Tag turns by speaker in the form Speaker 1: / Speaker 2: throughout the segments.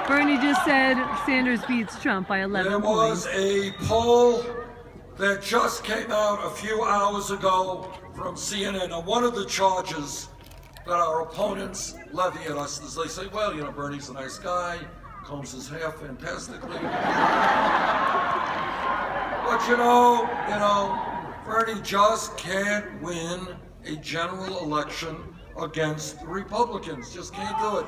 Speaker 1: Bernie just said Sanders beats Trump by 11
Speaker 2: There
Speaker 1: points.
Speaker 2: was a poll that just came out a few hours ago from CNN. Now, one of the charges that our opponents levy at us is they say, well, you know, Bernie's a nice guy, combs his hair fantastically. But you know, Bernie just can't win a general election against the Republicans. Just can't do it.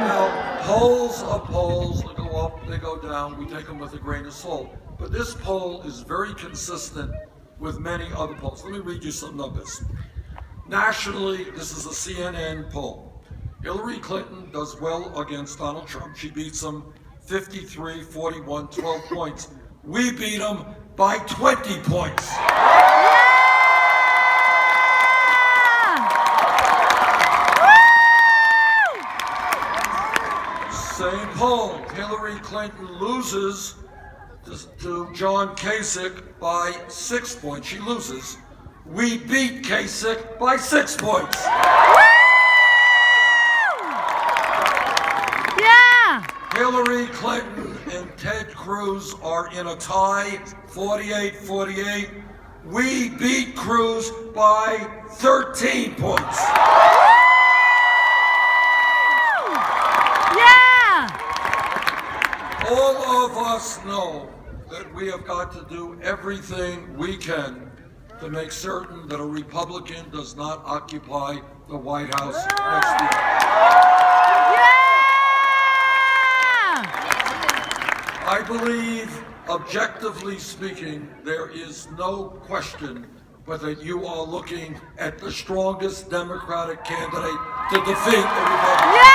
Speaker 2: Now, polls are polls. They go up, they go down. We take them with a grain of salt. But this poll is very consistent with many other polls. Let me read you some numbers. Nationally, this is a CNN poll. Hillary Clinton does well against Donald Trump. She beats him 53, 41, 12 points. We beat him by 20 points. Same poll. Hillary Clinton loses to John Kasich by 6 points. She loses. We beat Kasich by 6 points.
Speaker 1: Yeah!
Speaker 2: Hillary Clinton and Ted Cruz are in a tie, 48-48. We beat Cruz by 13 points. All of us know that we have got to do everything we can to make certain that a Republican does not occupy the White House next year. I believe, objectively speaking, there is no question but that you are looking at the strongest Democratic candidate to defeat the Republicans.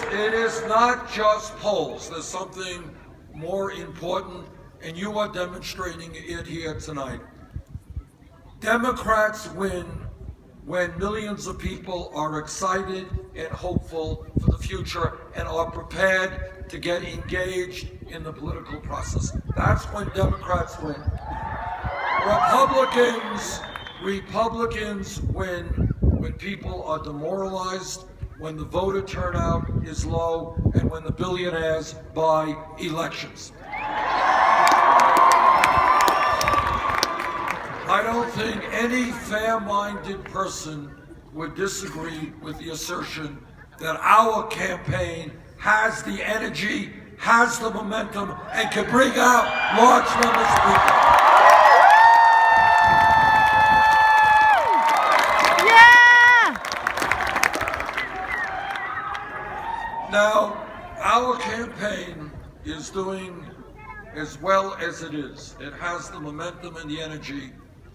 Speaker 2: It is not just polls. There's something more important, and you are demonstrating it here tonight. Democrats win when millions of people are excited and hopeful for the future and are prepared to get engaged in the political process. That's when Democrats win. Republicans win when people are demoralized, when the voter turnout is low, and when the billionaires buy elections. I don't think any fair-minded person would disagree with the assertion that our campaign has the energy, has the momentum, and can bring out large numbers of people. Now, our campaign is doing as well as it is. It has the momentum and the energy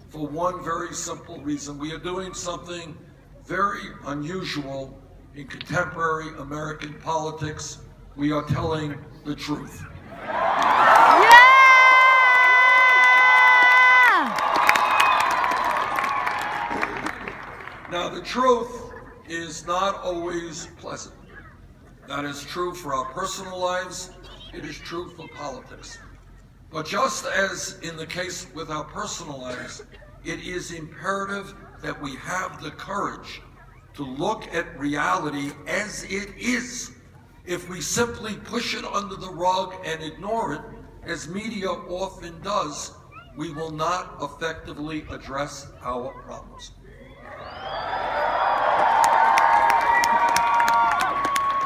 Speaker 2: for one very simple reason. We are doing something very unusual in contemporary American politics. We are telling the truth. Now, the truth is not always pleasant. That is true for our personal lives. It is true for politics. But just as in the case with our personal lives, it is imperative that we have the courage to look at reality as it is. If we simply push it under the rug and ignore it, as media often does, we will not effectively address our problems.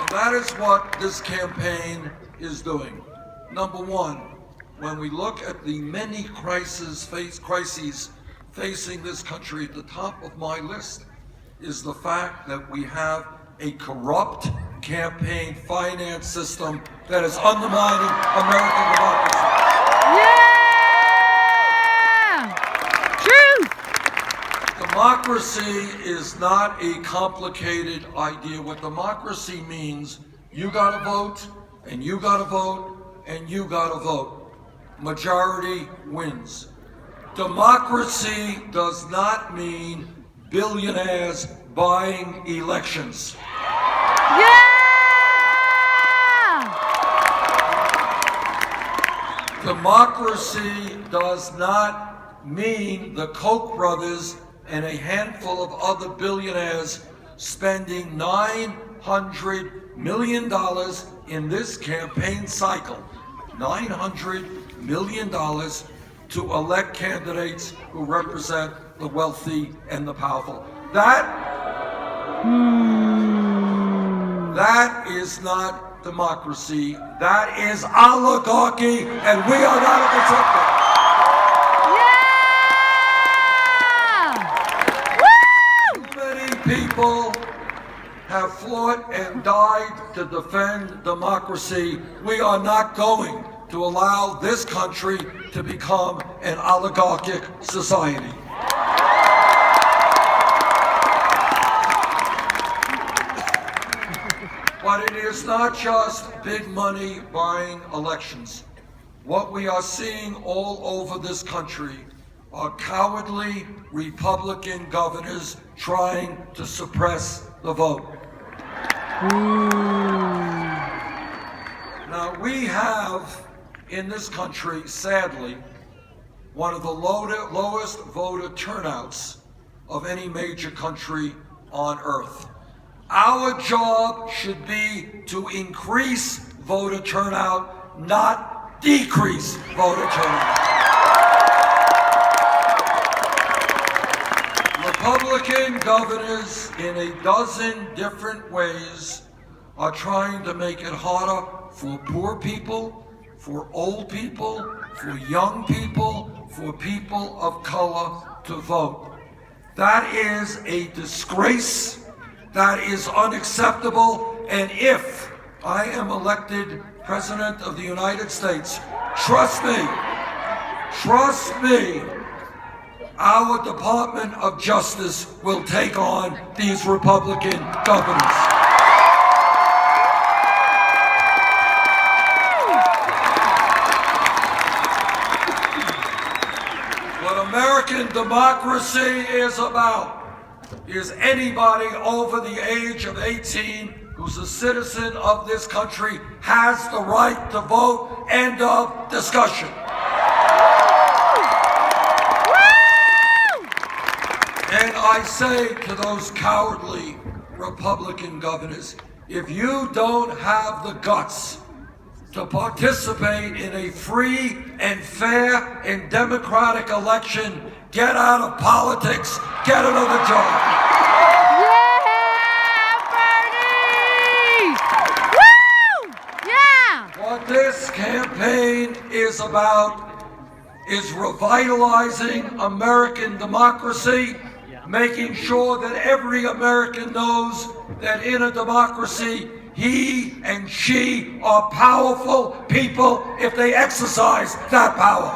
Speaker 2: That is what this campaign is doing. Number one, when we look at the many crises facing this country, at the top of my list is the fact that we have a corrupt campaign finance system that is undermining American democracy.
Speaker 1: Yeah! Truth!
Speaker 2: Democracy is not a complicated idea. What democracy means, you gotta vote, and you gotta vote, and you gotta vote. Majority wins. Democracy does not mean billionaires buying elections.
Speaker 1: Yeah!
Speaker 2: Democracy does not mean the Koch brothers and a handful of other billionaires spending $900 million in this campaign cycle. $900 million to elect candidates who represent the wealthy and the powerful. That is not democracy. That is oligarchy, and we are not accepting.
Speaker 1: Yeah! Woo!
Speaker 2: Too many people have fought and died to defend democracy. We are not going to allow this country to become an oligarchic society. But it is not just big money buying elections. What we are seeing all over this country are cowardly Republican governors trying to suppress the vote. Now, we have in this country, sadly, one of the lowest voter turnouts of any major country on earth. Our job should be to increase voter turnout, not decrease voter turnout. Republican governors in a dozen different ways are trying to make it harder for poor people, for old people, for young people, for people of color to vote. That is a disgrace. That is unacceptable. And if I am elected President of the United States, trust me, our Department of Justice will take on these Republican governors. What American democracy is about is anybody over the age of 18 who's a citizen of this country has the right to vote. End of discussion. And I say to those cowardly Republican governors, if you don't have the guts to participate in a free and fair and democratic election, get out of politics, get another job.
Speaker 1: Yeah, Bernie! Woo! Yeah!
Speaker 2: What this campaign is about is revitalizing American democracy, making sure that every American knows that in a democracy, he and she are powerful people if they exercise that power.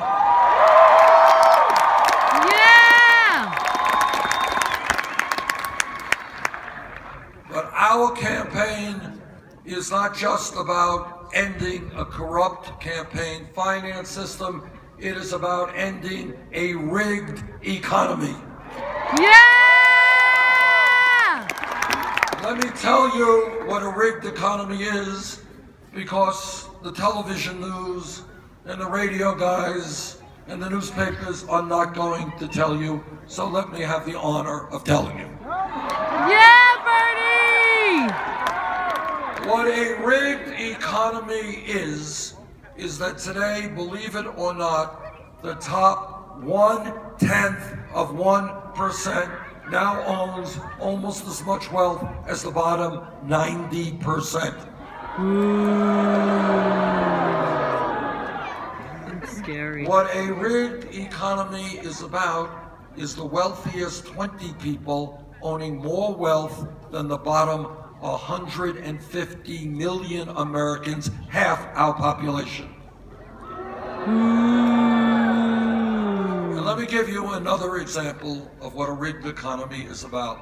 Speaker 1: Yeah!
Speaker 2: But our campaign is not just about ending a corrupt campaign finance system. It is about ending a rigged economy.
Speaker 1: Yeah!
Speaker 2: Let me tell you what a rigged economy is, because the television news and the radio guys and the newspapers are not going to tell you, so let me have the honor of telling you.
Speaker 1: Yeah, Bernie!
Speaker 2: What a rigged economy is that today, believe it or not, the top 0.1% now owns almost as much wealth as the bottom 90%.
Speaker 1: That's scary.
Speaker 2: What a rigged economy is about is the wealthiest 20 people owning more wealth than the bottom 150 million Americans, half our population. And let me give you another example of what a rigged economy is about.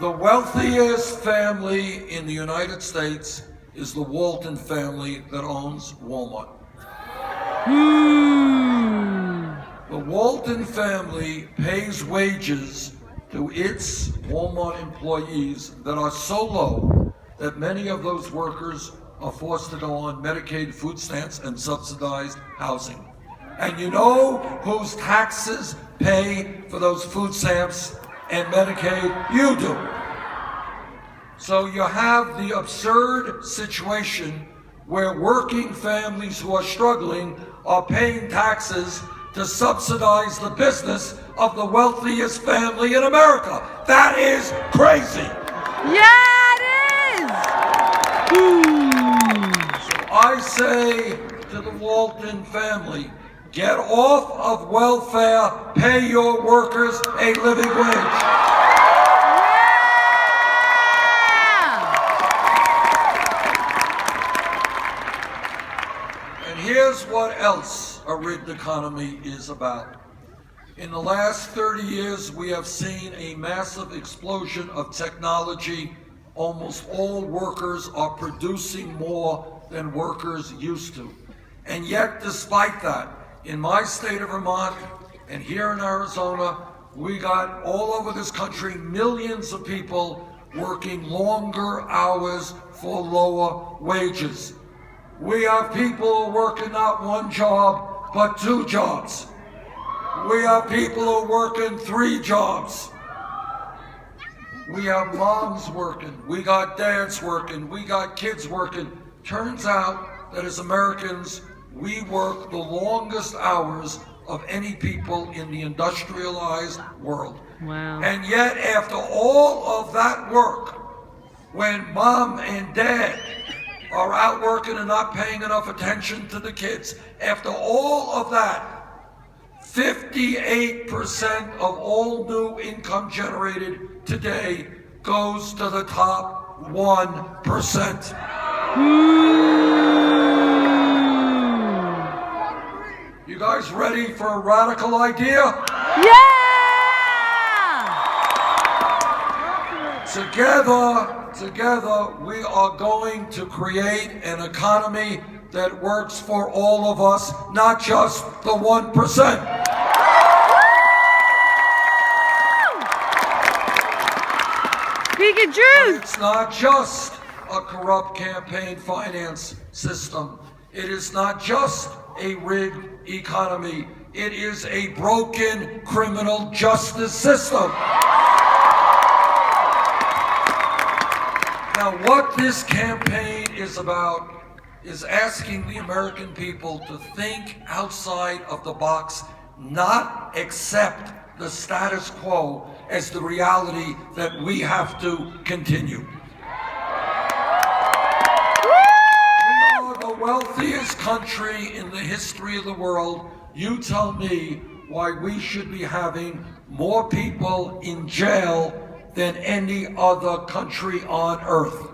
Speaker 2: The wealthiest family in the United States is the Walton family that owns Walmart. The Walton family pays wages to its Walmart employees that are so low that many of those workers are forced to go on Medicaid, food stamps, and subsidized housing. And you know whose taxes pay for those food stamps and Medicaid? You do. So you have the absurd situation where working families who are struggling are paying taxes to subsidize the business of the wealthiest family in America. That is crazy.
Speaker 1: Yeah, it is.
Speaker 2: So I say to the Walton family, get off of welfare, pay your workers a living wage. And here's what else a rigged economy is about. In the last 30 years, we have seen a massive explosion of technology. Almost all workers are producing more than workers used to. And yet, despite that, in my state of Vermont and here in Arizona, we got all over this country millions of people working longer hours for lower wages. We have people working not one job, but 2 jobs. We have people who are working 3 jobs. We have moms working, we got dads working, we got kids working. Turns out that as Americans, we work the longest hours of any people in the industrialized world.
Speaker 1: Wow.
Speaker 2: And yet, after all of that work, when mom and dad are out working and not paying enough attention to the kids, after all of that, 58% of all new income generated today goes to the top 1%. You guys ready for a radical idea?
Speaker 1: Yeah!
Speaker 2: Together, we are going to create an economy that works for all of us, not just the 1%.
Speaker 1: Speaking truth.
Speaker 2: It's not just a corrupt campaign finance system. It is not just a rigged economy. It is a broken criminal justice system. Now, what this campaign is about is asking the American people to think outside of the box, not accept the status quo as the reality that we have to continue. We are the wealthiest country in the history of the world. You tell me why we should be having more people in jail than any other country on earth.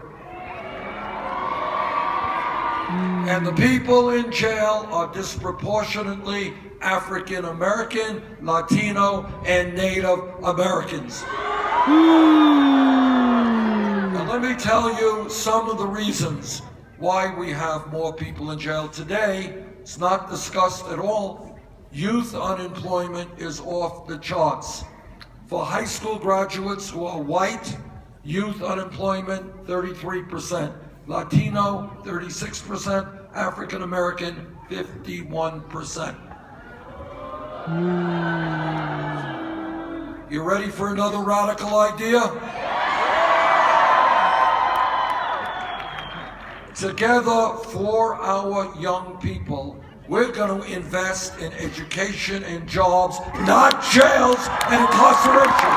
Speaker 2: And the people in jail are disproportionately African American, Latino, and Native Americans. Now let me tell you some of the reasons why we have more people in jail today. It's not discussed at all. Youth unemployment is off the charts. For high school graduates who are white, youth unemployment 33%, Latino 36%, African American 51%. You ready for another radical idea? Together for our young people, we're going to invest in education and jobs, not jails and incarceration.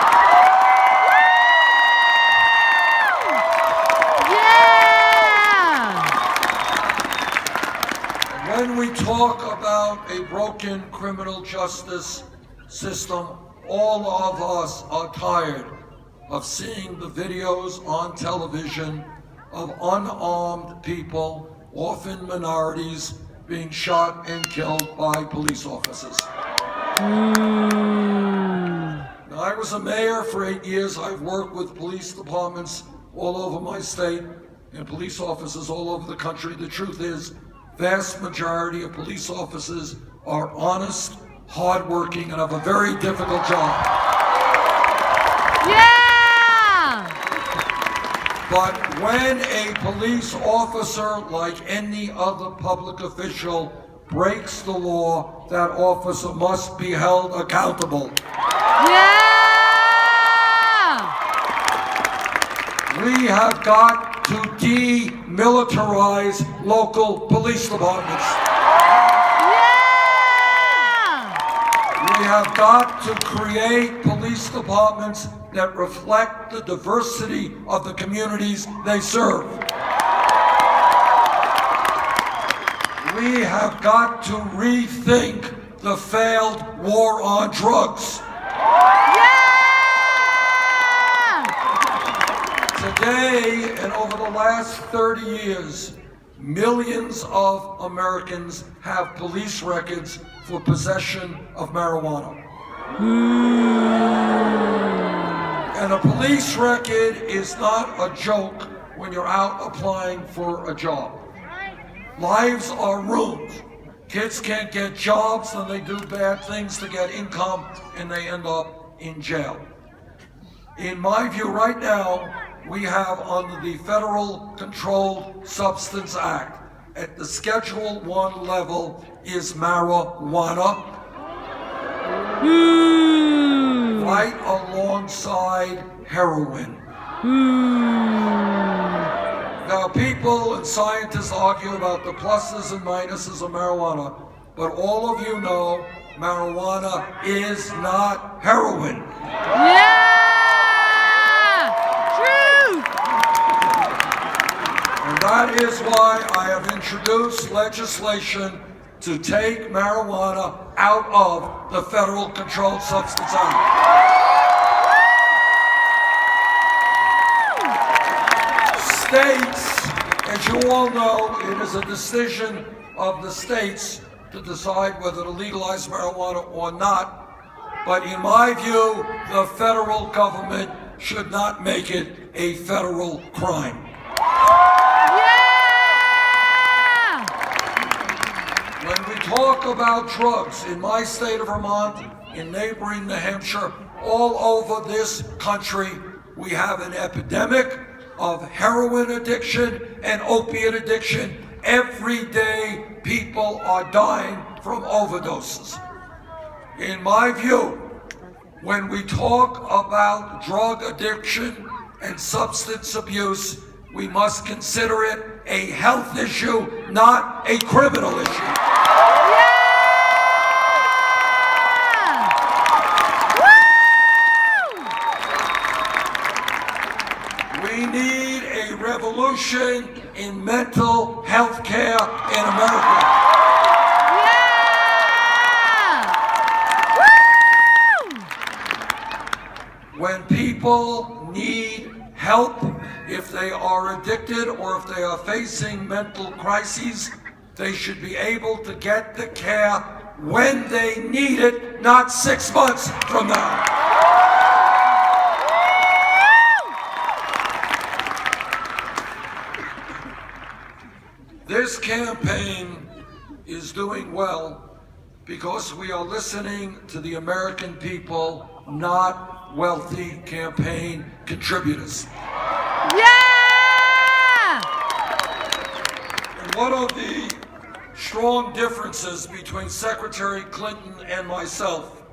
Speaker 1: Yeah!
Speaker 2: When we talk about a broken criminal justice system, all of us are tired of seeing the videos on television of unarmed people, often minorities, being shot and killed by police officers. Now, I was a mayor for 8 years. I've worked with police departments all over my state and police officers all over the country. The truth is, vast majority of police officers are honest, hardworking, and have a very difficult job.
Speaker 1: Yeah!
Speaker 2: But when a police officer, like any other public official, breaks the law, that officer must be held accountable.
Speaker 1: Yeah!
Speaker 2: We have got to demilitarize local police departments.
Speaker 1: Yeah!
Speaker 2: We have got to create police departments that reflect the diversity of the communities they serve. We have got to rethink the failed war on drugs. Today, and over the last 30 years, millions of Americans have police records for possession of marijuana. And a police record is not a joke when you're out applying for a job. Lives are ruined. Kids can't get jobs, then they do bad things to get income, and they end up in jail. In my view, right now, we have under the Federal Controlled Substance Act, at the Schedule 1 level, is marijuana. Right alongside heroin. Now, people and scientists argue about the pluses and minuses of marijuana, but all of you know marijuana is not heroin.
Speaker 1: Yeah! True!
Speaker 2: And that is why I have introduced legislation to take marijuana out of the Federal Controlled Substance Act. States, as you all know, it is a decision of the states to decide whether to legalize marijuana or not. But in my view, the federal government should not make it a federal crime. When we talk about drugs in my state of Vermont, in neighboring New Hampshire, all over this country, we have an epidemic of heroin addiction and opiate addiction. Every day, people are dying from overdoses. In my view, when we talk about drug addiction and substance abuse, we must consider it a health issue, not a criminal issue. We need a revolution in mental health care in America. When people need help, if they are addicted or if they are facing mental crises, they should be able to get the care when they need it, not 6 months from now. This campaign is doing well because we are listening to the American people, not wealthy campaign contributors.
Speaker 1: Yeah!
Speaker 2: And one of the strong differences between Secretary Clinton and myself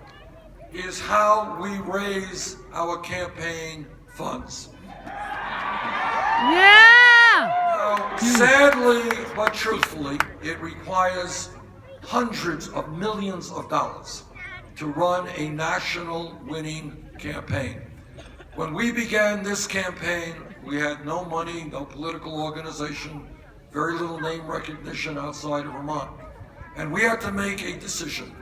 Speaker 2: is how we raise our campaign funds.
Speaker 1: Yeah!
Speaker 2: Now, sadly but truthfully, it requires hundreds of millions of dollars to run a national winning campaign. When we began this campaign, we had no money, no political organization, very little name recognition outside of Vermont. And we had to make a decision.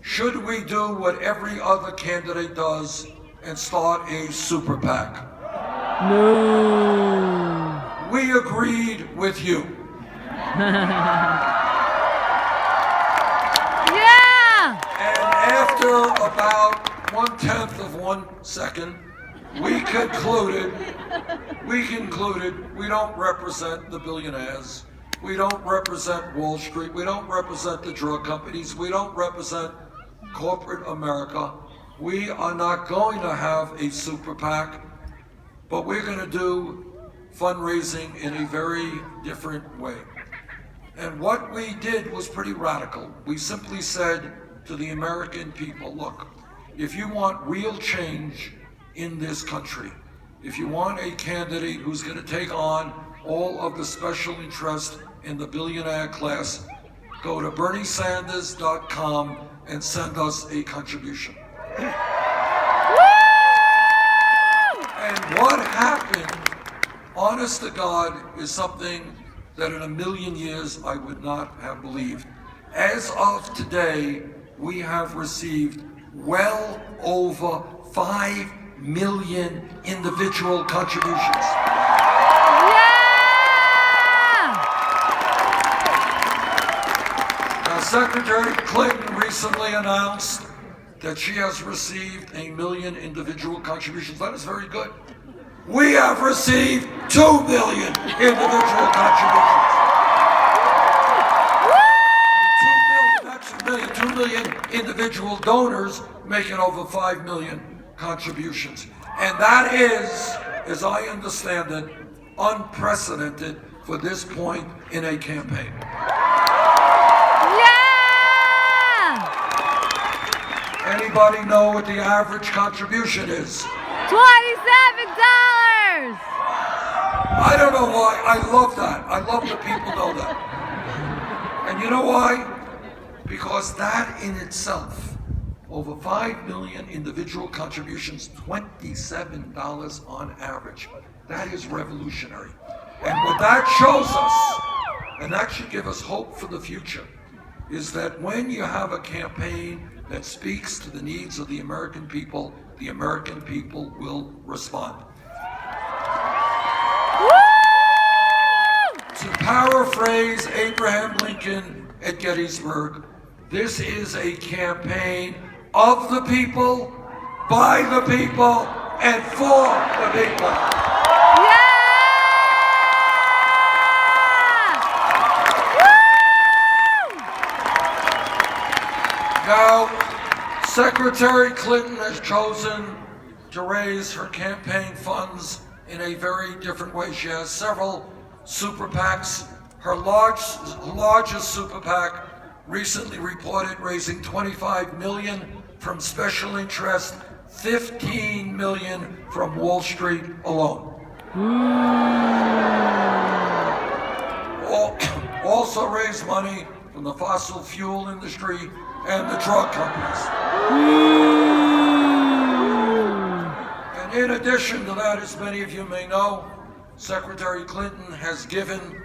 Speaker 2: Should we do what every other candidate does and start a super PAC?
Speaker 1: No.
Speaker 2: We agreed with you.
Speaker 1: Yeah!
Speaker 2: And after about 1/10 of 1 second, we concluded we don't represent the billionaires. We don't represent Wall Street. We don't represent the drug companies. We don't represent corporate America. We are not going to have a super PAC, but we're going to do fundraising in a very different way. And what we did was pretty radical. We simply said to the American people, look, if you want real change in this country, if you want a candidate who's going to take on all of the special interest in the billionaire class, go to berniesanders.com and send us a contribution. And what happened, honest to God, is something that in a million years I would not have believed. As of today, we have received well over 5 million individual contributions. Now, Secretary Clinton recently announced that she has received 1 million individual contributions. That is very good. We have received 2 million individual contributions. 2 million individual donors making over 5 million contributions. And that is, as I understand it, unprecedented for this point in a campaign. Anybody know what the average contribution is?
Speaker 1: $27.
Speaker 2: I don't know why. I love that. I love that people know that. And you know why? Because that in itself, over 5 million individual contributions, $27 on average. That is revolutionary. And what that shows us, and that should give us hope for the future, is that when you have a campaign that speaks to the needs of the American people will respond. To paraphrase Abraham Lincoln at Gettysburg, this is a campaign of the people, by the people, and for the people. Now, Secretary Clinton has chosen to raise her campaign funds in a very different way. She has several super PACs. Her largest super PAC recently reported raising $25 million from special interest, $15 million from Wall Street alone. Also raised money from the fossil fuel industry and the drug companies. And in addition to that, as many of you may know, Secretary Clinton has given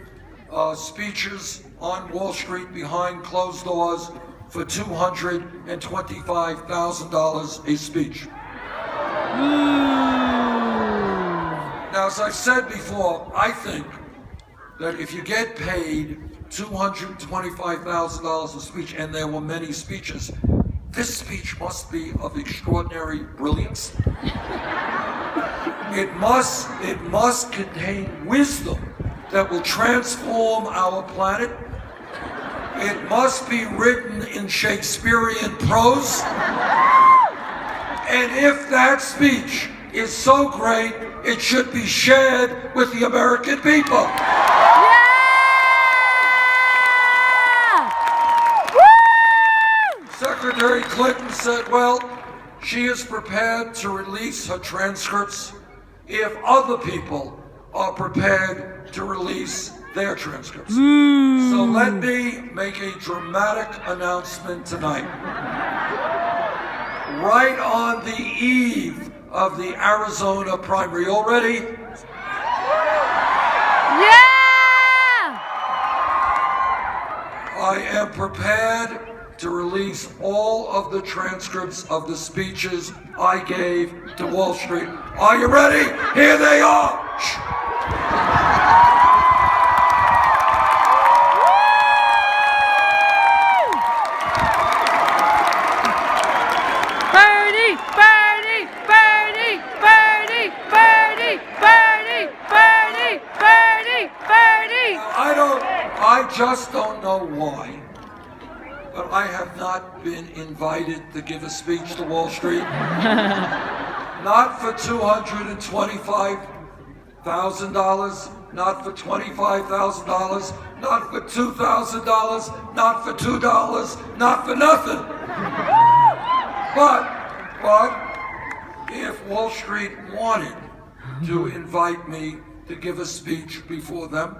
Speaker 2: speeches on Wall Street behind closed doors for $225,000 a speech. Now, as I've said before, I think that if you get paid $225,000 a speech, and there were many speeches, this speech must be of extraordinary brilliance. It must contain wisdom that will transform our planet. It must be written in Shakespearean prose. And if that speech is so great, it should be shared with the American people. Secretary Clinton said, well, she is prepared to release her transcripts if other people are prepared to release their transcripts. So let me make a dramatic announcement tonight. Right on the eve of the Arizona primary. You all ready? I am prepared to release all of the transcripts of the speeches I gave to Wall Street. Are you ready? Here they are.
Speaker 1: Bernie, Bernie, Bernie, Bernie, Bernie, Bernie, Bernie, Bernie, Bernie.
Speaker 2: I just don't know why, but I have not been invited to give a speech to Wall Street. Not for $225,000 $1,000, not for $25,000, not for $2,000, not for $2, not for nothing. But if Wall Street wanted to invite me to give a speech before them,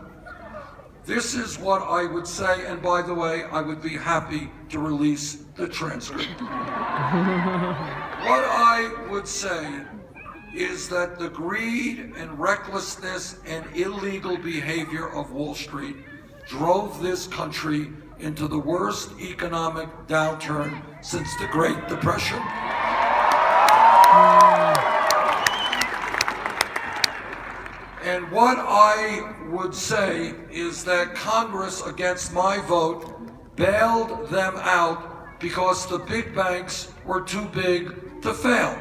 Speaker 2: this is what I would say, and by the way, I would be happy to release the transcript. What I would say is that the greed and recklessness and illegal behavior of Wall Street drove this country into the worst economic downturn since the Great Depression. And what I would say is that Congress, against my vote, bailed them out because the big banks were too big to fail.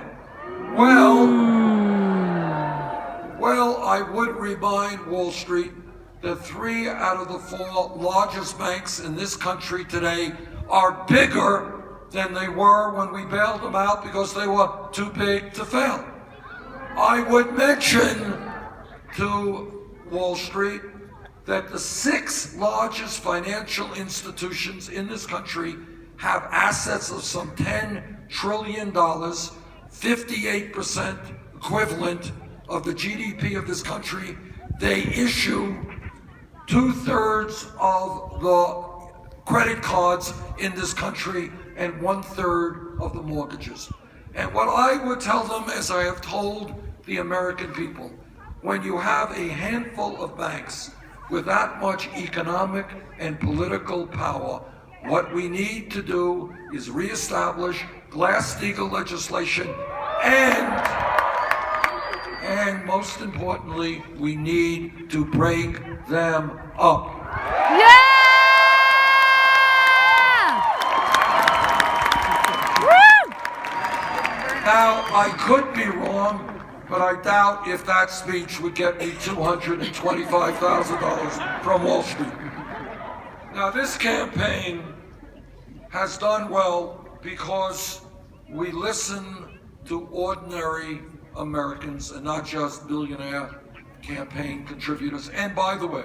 Speaker 2: Well, I would remind Wall Street that 3 out of the 4 largest banks in this country today are bigger than they were when we bailed them out because they were too big to fail. I would mention to Wall Street that the 6 largest financial institutions in this country have assets of some $10 trillion, 58% equivalent of the GDP of this country. They issue 2/3 of the credit cards in this country and 1/3 of the mortgages. And what I would tell them, as I have told the American people, when you have a handful of banks with that much economic and political power, what we need to do is reestablish Glass-Steagall legislation, and most importantly, we need to break them up.
Speaker 1: Yeah! Woo!
Speaker 2: Now, I could be wrong, but I doubt if that speech would get me $225,000 from Wall Street. Now, this campaign has done well because we listen to ordinary Americans and not just billionaire campaign contributors. And by the way,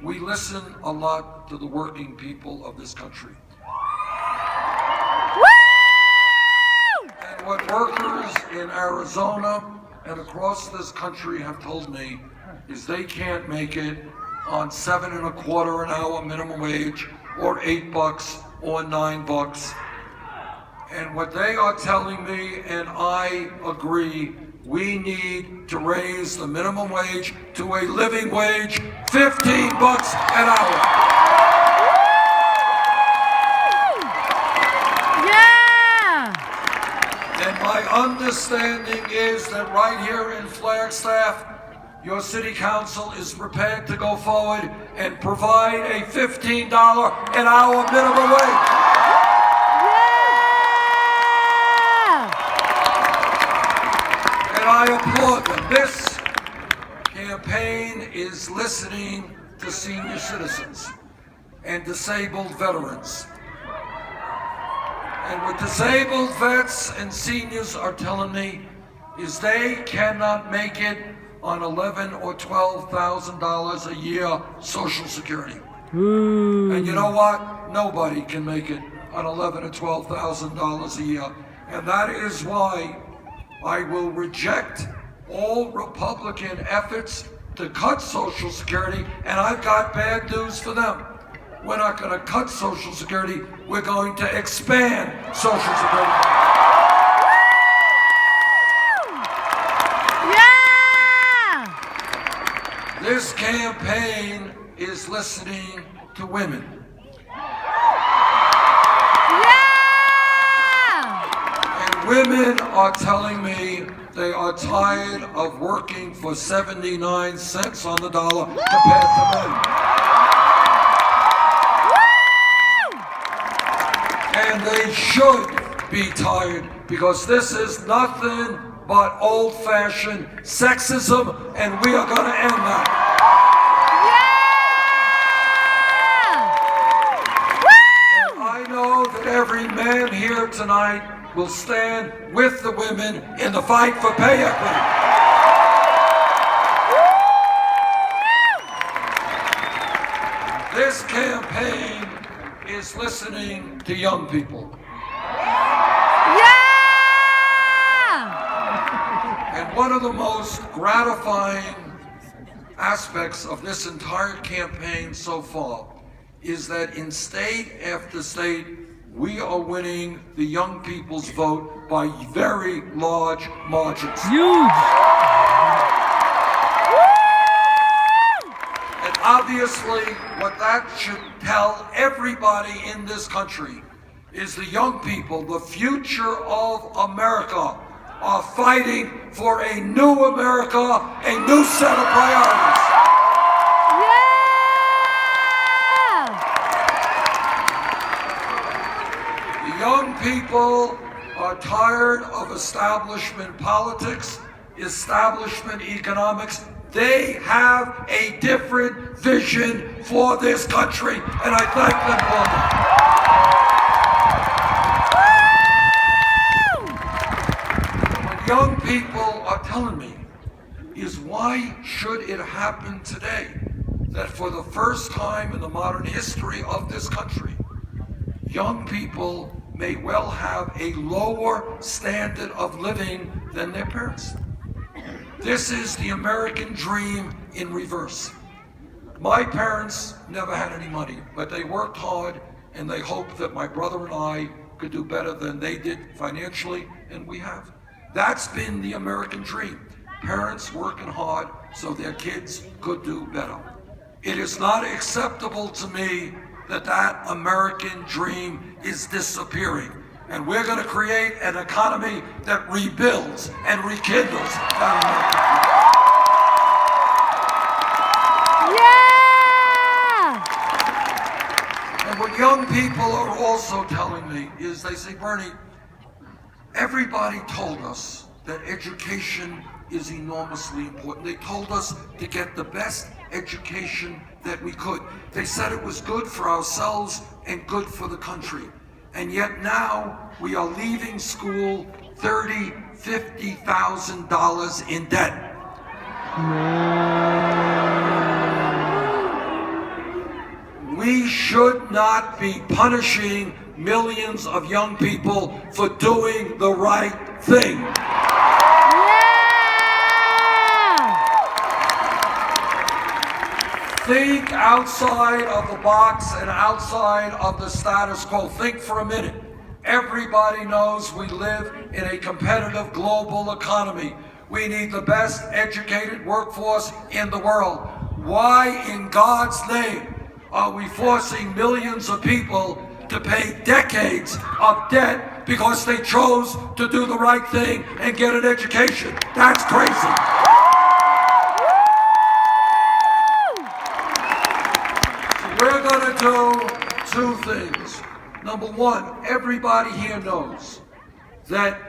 Speaker 2: we listen a lot to the working people of this country.
Speaker 1: Woo!
Speaker 2: And what workers in Arizona and across this country have told me is they can't make it on $7.25 an hour minimum wage, or $8 or $9. And what they are telling me, and I agree, we need to raise the minimum wage to a living wage, $15 an hour.
Speaker 1: Yeah!
Speaker 2: And my understanding is that right here in Flagstaff, your city council is prepared to go forward and provide a $15 an hour minimum wage. I applaud them. This campaign is listening to senior citizens and disabled veterans. And what disabled vets and seniors are telling me is they cannot make it on $11,000 or $12,000 a year Social Security. And you know what? Nobody can make it on $11,000 or $12,000 a year. And that is why I will reject all Republican efforts to cut Social Security, and I've got bad news for them. We're not going to cut Social Security, we're going to expand Social Security.
Speaker 1: Yeah!
Speaker 2: This campaign is listening to women. Women are telling me they are tired of working for 79 cents on the dollar compared to men. And they should be tired because this is nothing but old-fashioned sexism, and we are going to end that. And I know that every man here tonight will stand with the women in the fight for pay equity. This campaign is listening to young people.
Speaker 1: Yeah!
Speaker 2: And one of the most gratifying aspects of this entire campaign so far is that in state after state, we are winning the young people's vote by very large margins.
Speaker 1: Huge!
Speaker 2: And obviously, what that should tell everybody in this country is the young people, the future of America, are fighting for a new America, a new set of priorities.
Speaker 1: Yeah!
Speaker 2: The young people are tired of establishment politics, establishment economics. They have a different vision for this country, and I thank them for that. Young people are telling me is why should it happen today that for the first time in the modern history of this country, young people may well have a lower standard of living than their parents. This is the American dream in reverse. My parents never had any money, but they worked hard and they hoped that my brother and I could do better than they did financially, and we have. That's been the American dream. Parents working hard so their kids could do better. It is not acceptable to me that that American dream is disappearing. And we're going to create an economy that rebuilds and rekindles that America.
Speaker 1: Yeah!
Speaker 2: And what young people are also telling me is they say, Bernie, everybody told us that education is enormously important. They told us to get the best education that we could. They said it was good for ourselves and good for the country. And yet now we are leaving school $30,000, $50,000 in debt. We should not be punishing millions of young people for doing the right thing. Think outside of the box and outside of the status quo. Think for a minute. Everybody knows we live in a competitive global economy. We need the best educated workforce in the world. Why in God's name are we forcing millions of people to pay decades of debt because they chose to do the right thing and get an education? That's crazy. We're going to do two things. Number one, everybody here knows that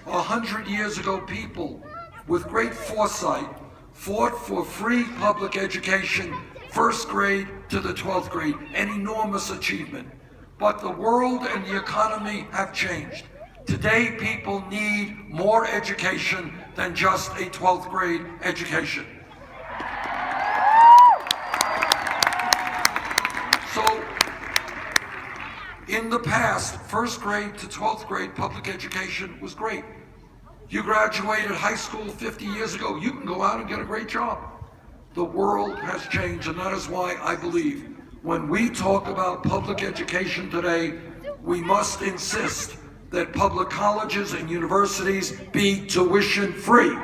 Speaker 2: 100 years ago, people with great foresight fought for free public education, first grade to the 12th grade, an enormous achievement. But the world and the economy have changed. Today, people need more education than just a 12th grade education. So, in the past, first grade to 12th grade public education was great. You graduated high school 50 years ago, you can go out and get a great job. The world has changed, and that is why I believe when we talk about public education today, we must insist that public colleges and universities be tuition free.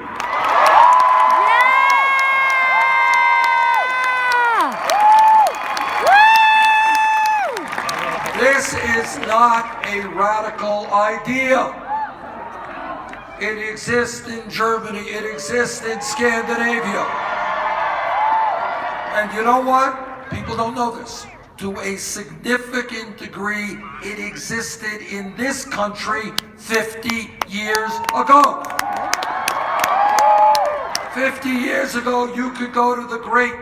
Speaker 2: This is not a radical idea. It exists in Germany, it exists in Scandinavia. And you know what? People don't know this. To a significant degree, it existed in this country 50 years ago. 50 years ago, you could go to the great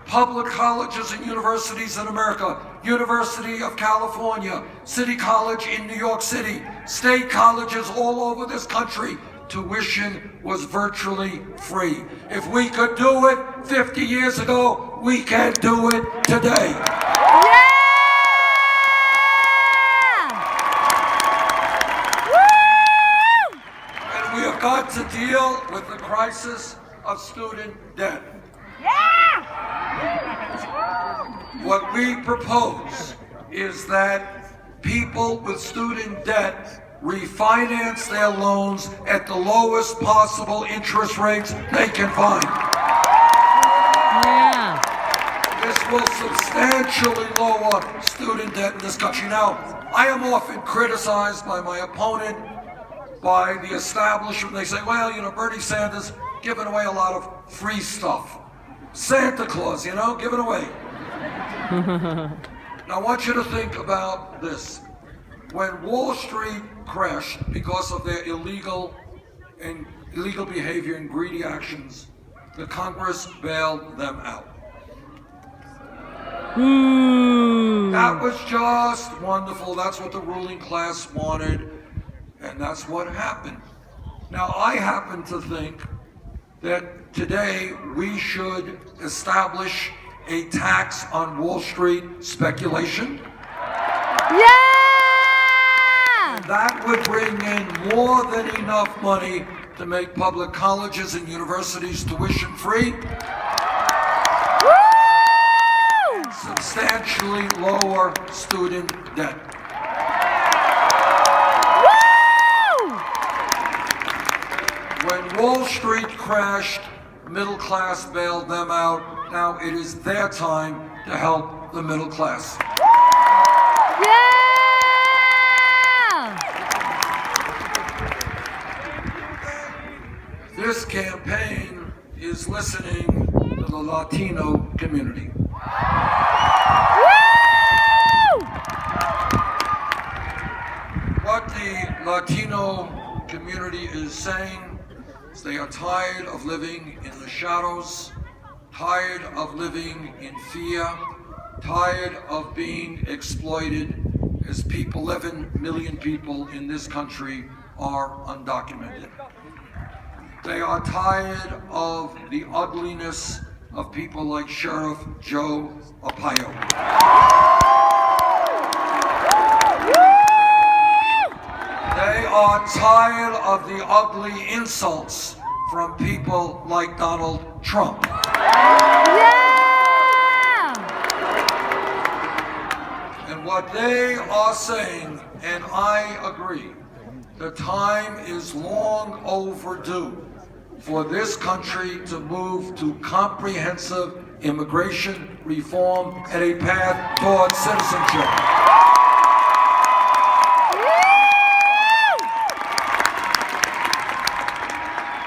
Speaker 2: public colleges and universities in America, University of California, City College in New York City, state colleges all over this country. tuition was virtually free. If we could do it 50 years ago, we can do it today.
Speaker 1: Yeah! Woo!
Speaker 2: And we have got to deal with the crisis of student debt.
Speaker 1: Yeah!
Speaker 2: What we propose is that people with student debt refinance their loans at the lowest possible interest rates they can find.
Speaker 1: Yeah.
Speaker 2: This will substantially lower student debt in this country. Now, I am often criticized by my opponent, by the establishment. They say, well, Bernie Sanders giving away a lot of free stuff. Santa Claus, giving away. Now, I want you to think about this. When Wall Street crashed because of their illegal behavior and greedy actions, the Congress bailed them out. That was just wonderful. That's what the ruling class wanted, and that's what happened. Now, I happen to think that today we should establish a tax on Wall Street speculation.
Speaker 1: Yeah!
Speaker 2: That would bring in more than enough money to make public colleges and universities tuition free.
Speaker 1: Woo!
Speaker 2: And substantially lower student debt.
Speaker 1: Woo!
Speaker 2: When Wall Street crashed, middle class bailed them out. Now it is their time to help the middle class.
Speaker 1: Yeah!
Speaker 2: This campaign is listening to the Latino community.
Speaker 1: Woo!
Speaker 2: What the Latino community is saying is they are tired of living in the shadows, tired of living in fear, tired of being exploited, as 11 million people in this country are undocumented. They are tired of the ugliness of people like Sheriff Joe Arpaio. They are tired of the ugly insults from people like Donald Trump.
Speaker 1: Yeah!
Speaker 2: And what they are saying, and I agree, the time is long overdue for this country to move to comprehensive immigration reform and a path towards citizenship.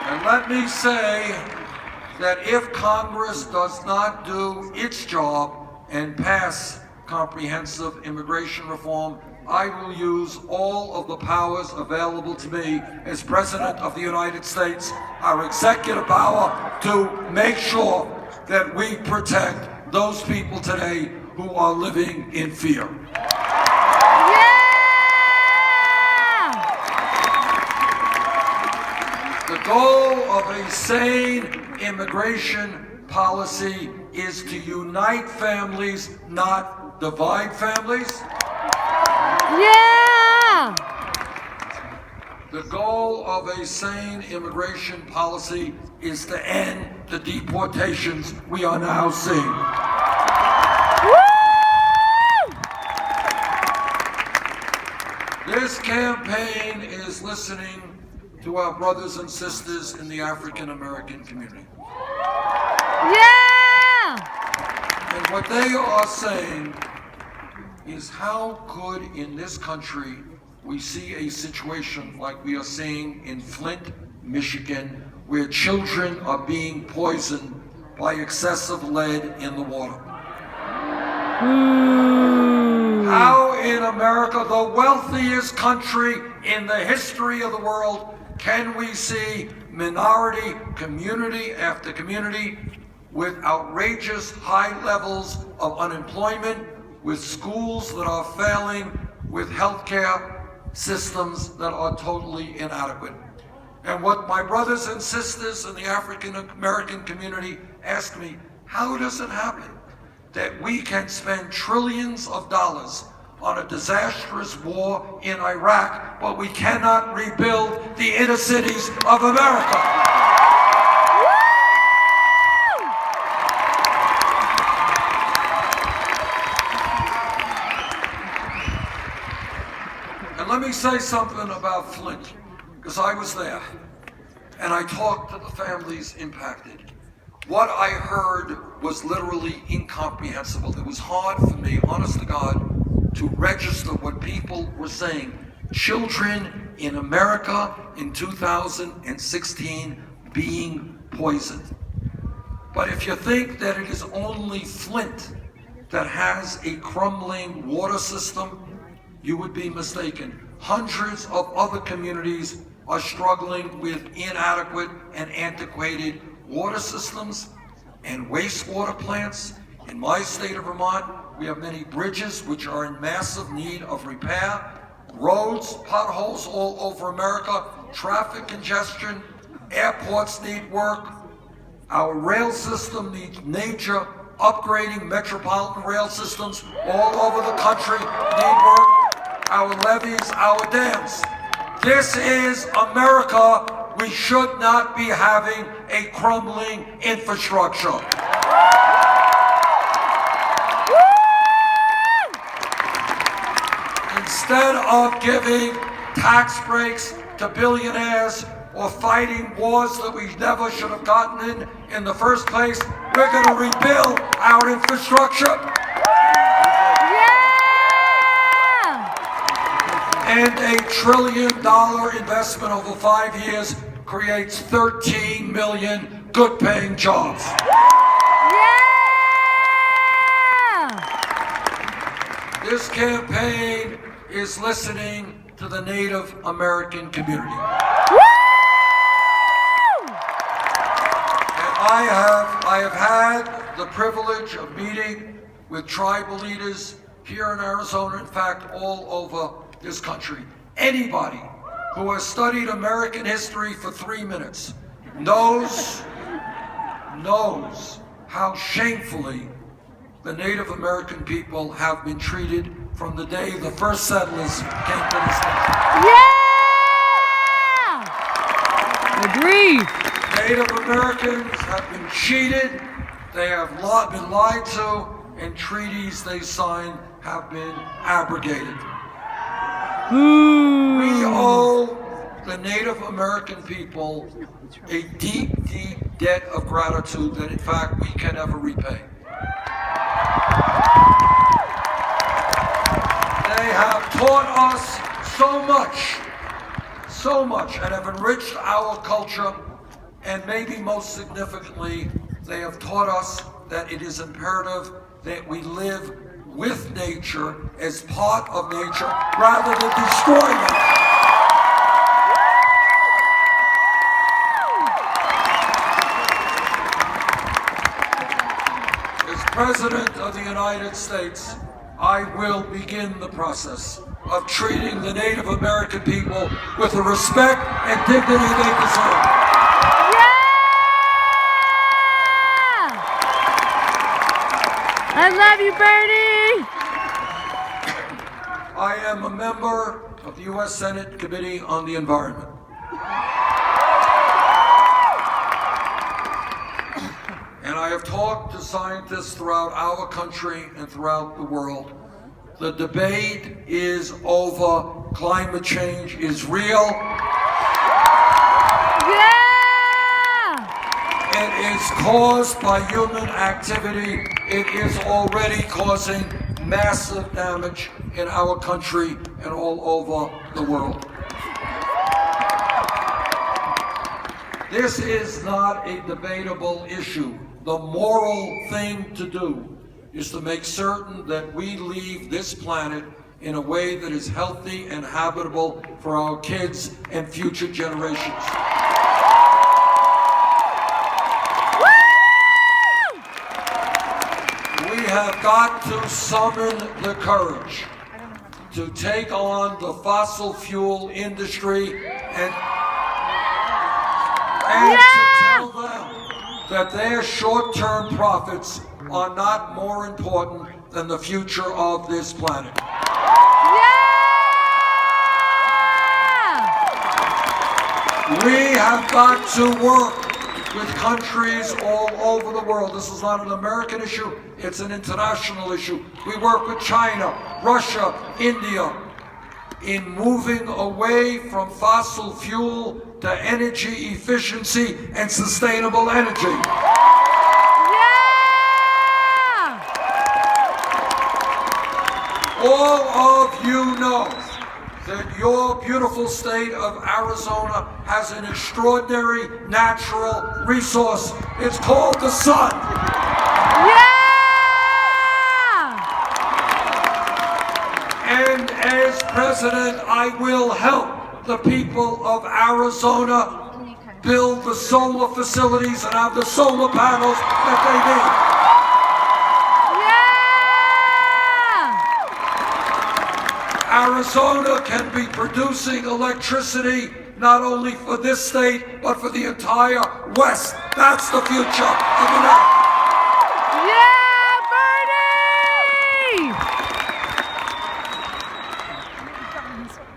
Speaker 2: And let me say that if Congress does not do its job and pass comprehensive immigration reform, I will use all of the powers available to me as President of the United States, our executive power, to make sure that we protect those people today who are living in fear. The goal of a sane immigration policy is to unite families, not divide families.
Speaker 1: Yeah!
Speaker 2: The goal of a sane immigration policy is to end the deportations we are now seeing.
Speaker 1: Woo!
Speaker 2: This campaign is listening to our brothers and sisters in the African American community.
Speaker 1: Yeah!
Speaker 2: And what they are saying is, how could in this country we see a situation like we are seeing in Flint, Michigan, where children are being poisoned by excessive lead in the water? How in America, the wealthiest country in the history of the world, can we see minority community after community with outrageous high levels of unemployment, with schools that are failing, with healthcare systems that are totally inadequate? And what my brothers and sisters in the African American community ask me, how does it happen that we can spend trillions of dollars on a disastrous war in Iraq, but we cannot rebuild the inner cities of America? And let me say something about Flint, because I was there, and I talked to the families impacted. What I heard was literally incomprehensible. It was hard for me, honest to God, to register what people were saying. Children in America in 2016 being poisoned. But if you think that it is only Flint that has a crumbling water system, you would be mistaken. Hundreds of other communities are struggling with inadequate and antiquated water systems and wastewater plants. In my state of Vermont, we have many bridges which are in massive need of repair, roads, potholes all over America, traffic congestion, airports need work, our rail system needs major upgrading, metropolitan rail systems all over the country need work, our levees, our dams. This is America. We should not be having a crumbling infrastructure. Instead of giving tax breaks to billionaires or fighting wars that we never should have gotten in the first place, we're going to rebuild our infrastructure. And $1 trillion investment over 5 years creates 13 million good-paying jobs. This campaign is listening to the Native American community. And I have had the privilege of meeting with tribal leaders here in Arizona, in fact, all over this country. Anybody who has studied American history for 3 minutes knows how shamefully the Native American people have been treated from the day the first settlers came to this country.
Speaker 1: Agreed.
Speaker 2: Native Americans have been cheated, they have been lied to, and treaties they signed have been abrogated. We owe the Native American people a deep, deep debt of gratitude that, in fact, we can never repay. They have taught us so much, and have enriched our culture, and maybe most significantly, they have taught us that it is imperative that we live with nature, as part of nature, rather than destroying it. As President of the United States, I will begin the process of treating the Native American people with the respect and dignity they deserve.
Speaker 1: I love you, Bernie!
Speaker 2: I am a member of the U.S. Senate Committee on the Environment. And I have talked to scientists throughout our country and throughout the world. The debate is over. Climate change is real. It is caused by human activity. It is already causing massive damage in our country and all over the world. This is not a debatable issue. The moral thing to do is to make certain that we leave this planet in a way that is healthy and habitable for our kids and future generations. We have got to summon the courage to take on the fossil fuel industry and that their short-term profits are not more important than the future of this planet. We have got to work with countries all over the world. This is not an American issue, it's an international issue. We work with China, Russia, India, in moving away from fossil fuel to energy efficiency and sustainable energy. All of you know that your beautiful state of Arizona has an extraordinary natural resource. It's called the sun. And as president, I will help the people of Arizona build the solar facilities and have the solar panels that they need. Arizona can be producing electricity not only for this state, but for the entire West. That's the future of America.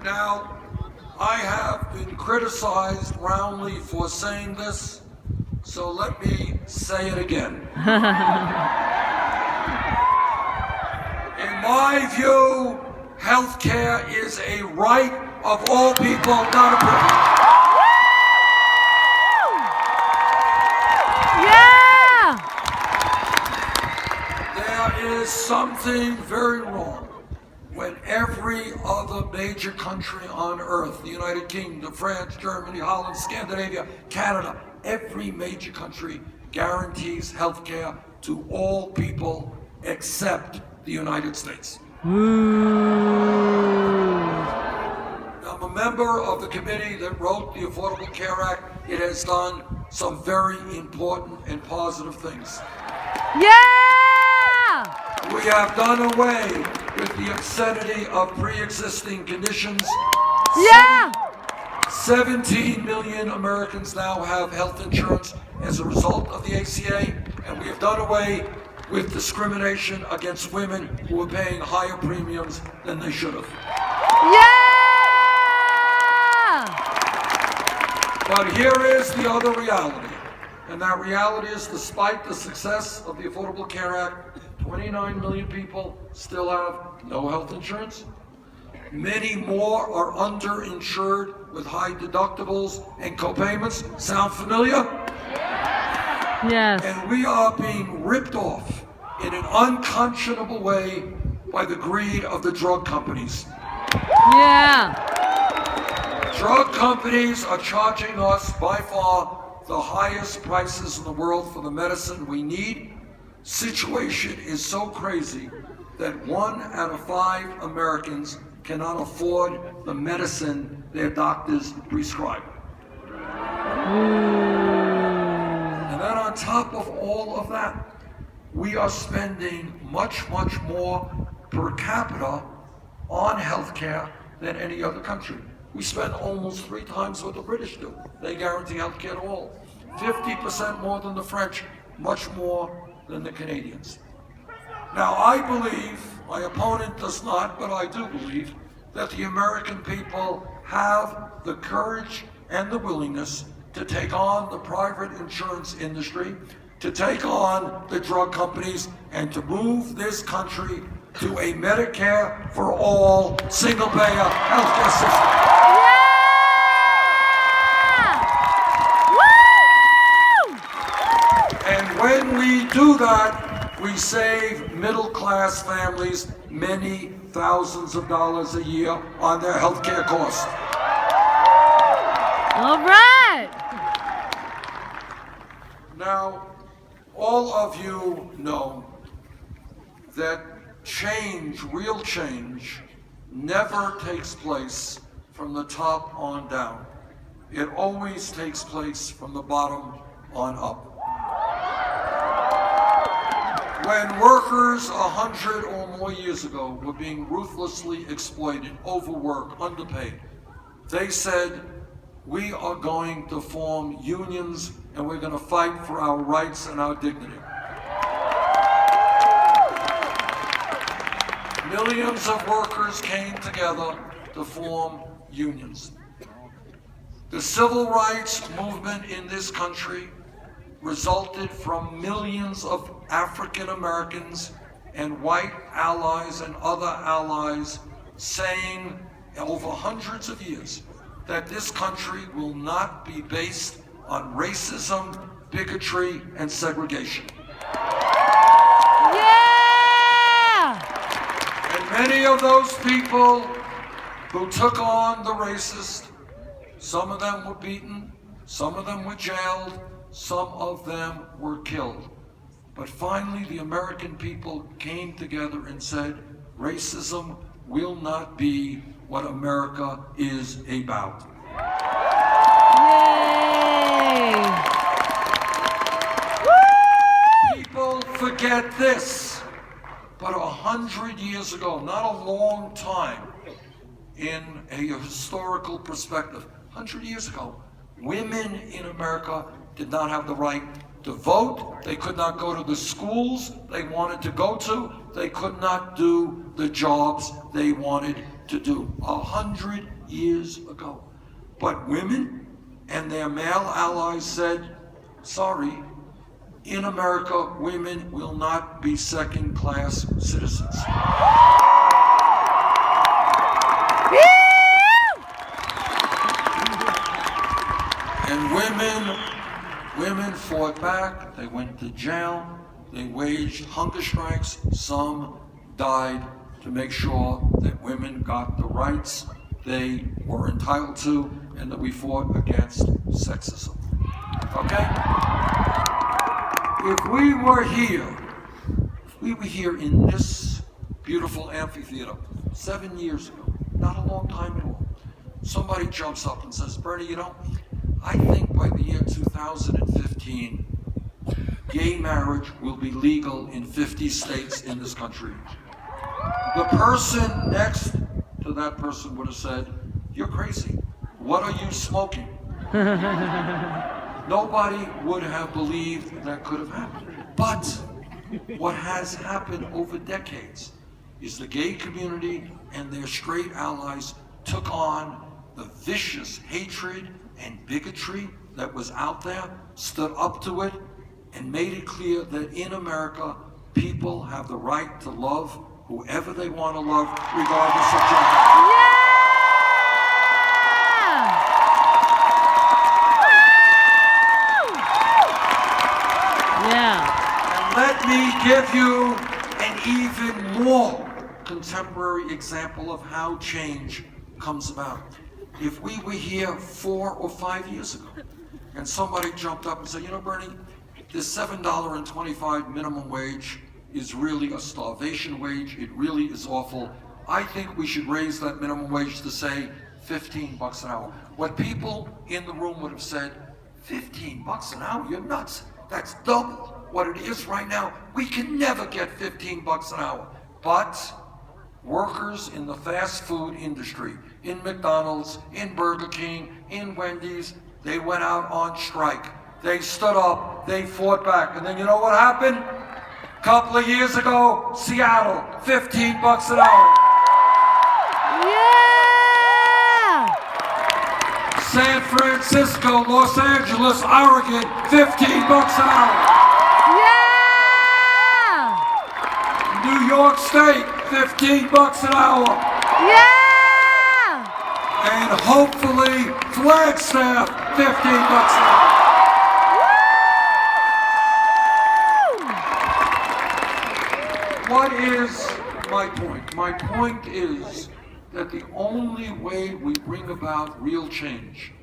Speaker 2: Now, I have been criticized roundly for saying this, so let me say it again. In my view, healthcare is a right of all people, not a privilege. There is something very wrong when every other major country on earth, the United Kingdom, France, Germany, Holland, Scandinavia, Canada, every major country guarantees healthcare to all people except the United States. I'm a member of the committee that wrote the Affordable Care Act. It has done some very important and positive things. We have done away with the obscenity of pre-existing conditions. 17 million Americans now have health insurance as a result of the ACA, and we have done away with discrimination against women who are paying higher premiums than they should have. But here is the other reality, and that reality is despite the success of the Affordable Care Act, 29 million people still have no health insurance. Many more are underinsured with high deductibles and co-payments. Sound familiar?
Speaker 1: Yes.
Speaker 2: And we are being ripped off in an unconscionable way by the greed of the drug companies. Drug companies are charging us by far the highest prices in the world for the medicine we need. Situation is so crazy that 1 out of 5 Americans cannot afford the medicine their doctors prescribe. And then on top of all of that, we are spending much, much more per capita on healthcare than any other country. We spend almost 3 times what the British do. They guarantee healthcare to all. 50% more than the French, much more than the Canadians. Now, I believe, my opponent does not, but I do believe, that the American people have the courage and the willingness to take on the private insurance industry, to take on the drug companies, and to move this country to a Medicare for all, single-payer healthcare system. And when we do that, we save middle-class families many thousands of dollars a year on their health care costs.
Speaker 1: All right.
Speaker 2: Now, all of you know that change, real change, never takes place from the top on down. It always takes place from the bottom on up. When workers 100 or more years ago were being ruthlessly exploited, overworked, underpaid, they said, We are going to form unions, and we're going to fight for our rights and our dignity. Millions of workers came together to form unions. The civil rights movement in this country resulted from millions of African Americans and white allies and other allies saying over hundreds of years that this country will not be based on racism, bigotry, and segregation.
Speaker 1: Yeah!
Speaker 2: And many of those people who took on the racist, some of them were beaten, some of them were jailed, some of them were killed. But finally, the American people came together and said, racism will not be what America is about.
Speaker 1: Yay!
Speaker 2: People forget this, but 100 years ago, not a long time in a historical perspective, 100 years ago, women in America did not have the right to vote. They could not go to the schools they wanted to go to. They could not do the jobs they wanted to do 100 years ago. But women and their male allies said, sorry, in America, women will not be second-class citizens. And women fought back. They went to jail. They waged hunger strikes. Some died to make sure that women got the rights they were entitled to, and that we fought against sexism. Okay? If we were here in this beautiful amphitheater 7 years ago, not a long time at all, somebody jumps up and says, Bernie, you know, I think by the year 2015, gay marriage will be legal in 50 states in this country. The person next to that person would have said, you're crazy. What are you smoking? Nobody would have believed that could have happened. But what has happened over decades is the gay community and their straight allies took on the vicious hatred and bigotry that was out there, stood up to it, and made it clear that in America, people have the right to love whoever they want to love, regardless of gender. And let me give you an even more contemporary example of how change comes about. If we were here 4 or 5 years ago, and somebody jumped up and said, you know, Bernie, this $7.25 minimum wage is really a starvation wage. It really is awful. I think we should raise that minimum wage to, say, $15 an hour. What people in the room would have said, $15 an hour? You're nuts. That's double what it is right now. We can never get $15 an hour. But workers in the fast food industry, in McDonald's, in Burger King, in Wendy's, they went out on strike. They stood up, they fought back, and then you know what happened? A couple of years ago, Seattle, $15 an hour.
Speaker 1: Yeah!
Speaker 2: San Francisco, Los Angeles, Oregon, $15 an hour.
Speaker 1: Yeah!
Speaker 2: New York State, $15 an hour.
Speaker 1: Yeah!
Speaker 2: And hopefully, Flagstaff, $15 an hour. What is my point? My point is that the only way we bring about real change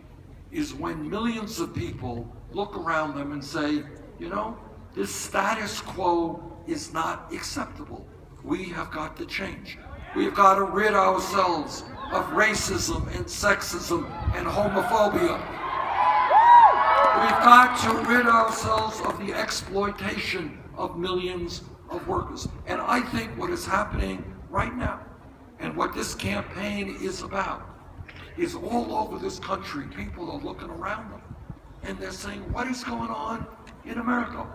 Speaker 2: is when millions of people look around them and say, you know, this status quo is not acceptable. We have got to change. We've got to rid ourselves of racism and sexism and homophobia. We've got to rid ourselves of the exploitation of millions of workers. And I think what is happening right now, and what this campaign is about, is all over this country. People are looking around them and they're saying, what is going on in America?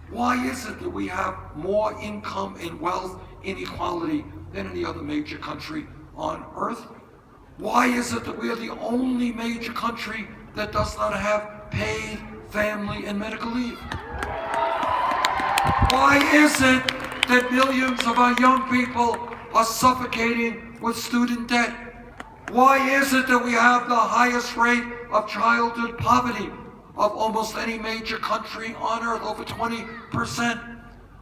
Speaker 2: Why is it that we have more income and wealth inequality than any other major country on earth? Why is it that we are the only major country that does not have paid family and medical leave? Why is it that millions of our young people are suffocating with student debt? Why is it that we have the highest rate of childhood poverty of almost any major country on earth, over 20%?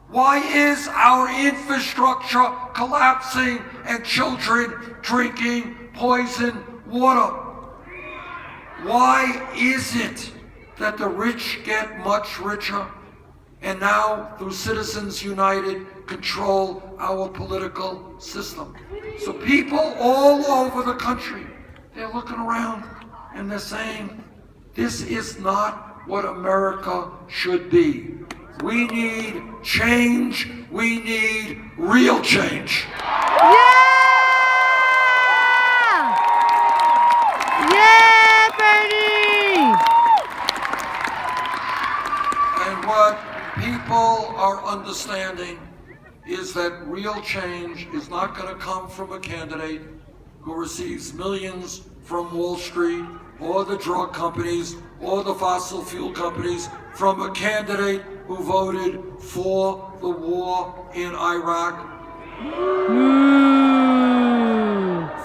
Speaker 2: Why is our infrastructure collapsing and children drinking poisoned water? Why is it that the rich get much richer and now, through Citizens United, control our political system? So people all over the country, they're looking around and they're saying, this is not what America should be. We need change. We need real change.
Speaker 1: Yeah! Yeah, Bernie!
Speaker 2: And what people are understanding is that real change is not going to come from a candidate who receives millions from Wall Street or the drug companies or the fossil fuel companies, from a candidate who voted for the war in Iraq,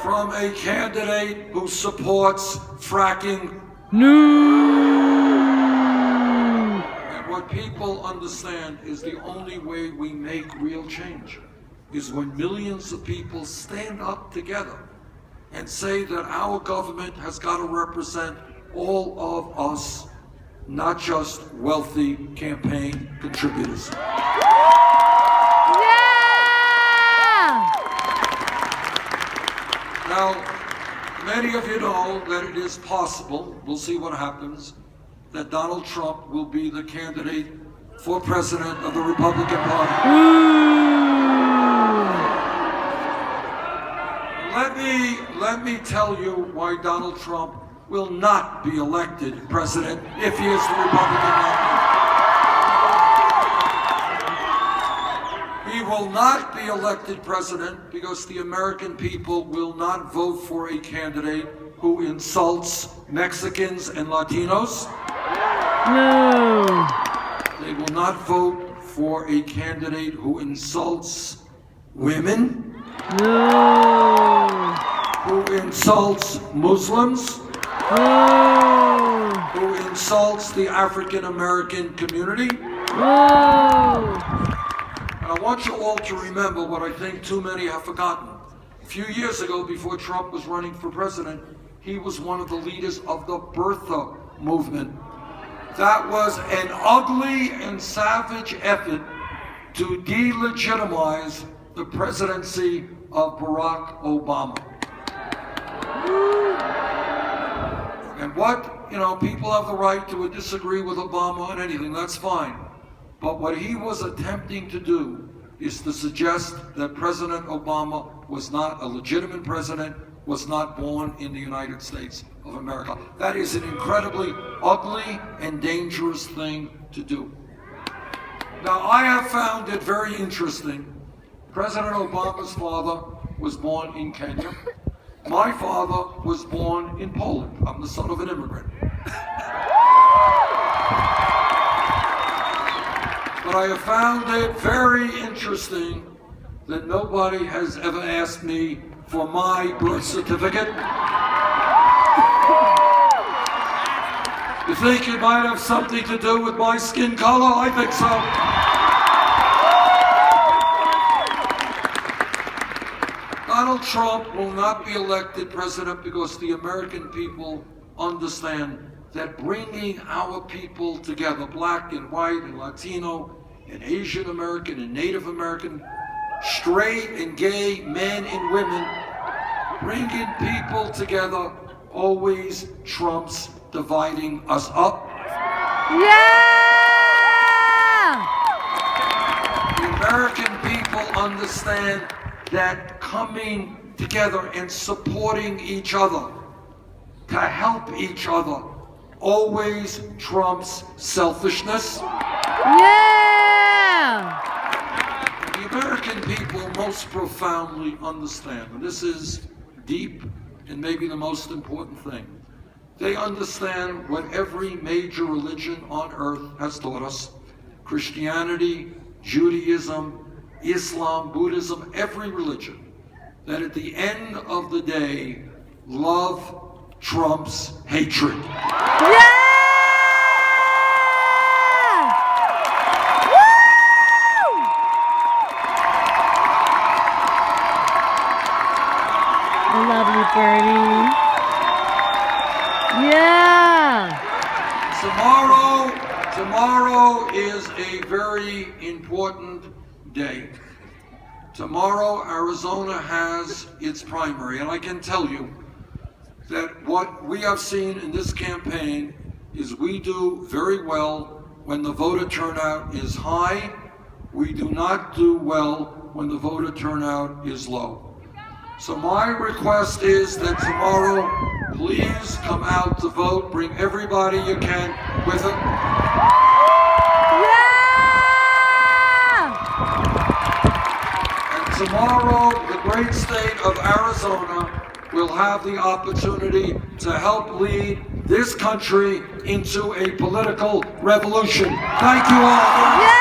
Speaker 2: from a candidate who supports fracking. And what people understand is the only way we make real change is when millions of people stand up together and say that our government has got to represent all of us, not just wealthy campaign contributors.
Speaker 1: Yeah!
Speaker 2: Now, many of you know that it is possible, we'll see what happens, that Donald Trump will be the candidate for president of the Republican Party. Let me tell you why Donald Trump will not be elected president if he is the Republican nominee. He will not be elected president because the American people will not vote for a candidate who insults Mexicans and Latinos.
Speaker 1: No.
Speaker 2: They will not vote for a candidate who insults women.
Speaker 1: No.
Speaker 2: Who insults Muslims.
Speaker 1: No.
Speaker 2: Who insults the African American community.
Speaker 1: No.
Speaker 2: And I want you all to remember what I think too many have forgotten. A few years ago, before Trump was running for president, he was one of the leaders of the birther movement. That was an ugly and savage effort to delegitimize the presidency of Barack Obama. And people have the right to disagree with Obama on anything, that's fine. But what he was attempting to do is to suggest that President Obama was not a legitimate president, was not born in the United States of America. That is an incredibly ugly and dangerous thing to do. Now, I have found it very interesting. President Obama's father was born in Kenya. My father was born in Poland. I'm the son of an immigrant. But I have found it very interesting that nobody has ever asked me for my birth certificate. You think it might have something to do with my skin color? I think so. Donald Trump will not be elected president because the American people understand that bringing our people together, black and white and Latino and Asian American and Native American, straight and gay men and women, bringing people together always trumps dividing us up.
Speaker 1: Yeah!
Speaker 2: The American people understand that coming together and supporting each other to help each other always trumps selfishness.
Speaker 1: Yeah!
Speaker 2: The American people most profoundly understand, and this is deep and maybe the most important thing. They understand what every major religion on earth has taught us. Christianity, Judaism, Islam, Buddhism, every religion. That at the end of the day, love trumps hatred.
Speaker 1: Yeah! Woo! I love you, Bernie. Yeah!
Speaker 2: Tomorrow is a very important day. Tomorrow, Arizona has its primary, and I can tell you that what we have seen in this campaign is we do very well when the voter turnout is high. We do not do well when the voter turnout is low. So my request is that tomorrow, please come out to vote. Bring everybody you can with it.
Speaker 1: Yeah!
Speaker 2: And tomorrow, the great state of Arizona will have the opportunity to help lead this country into a political revolution. Thank you all.
Speaker 1: Yeah!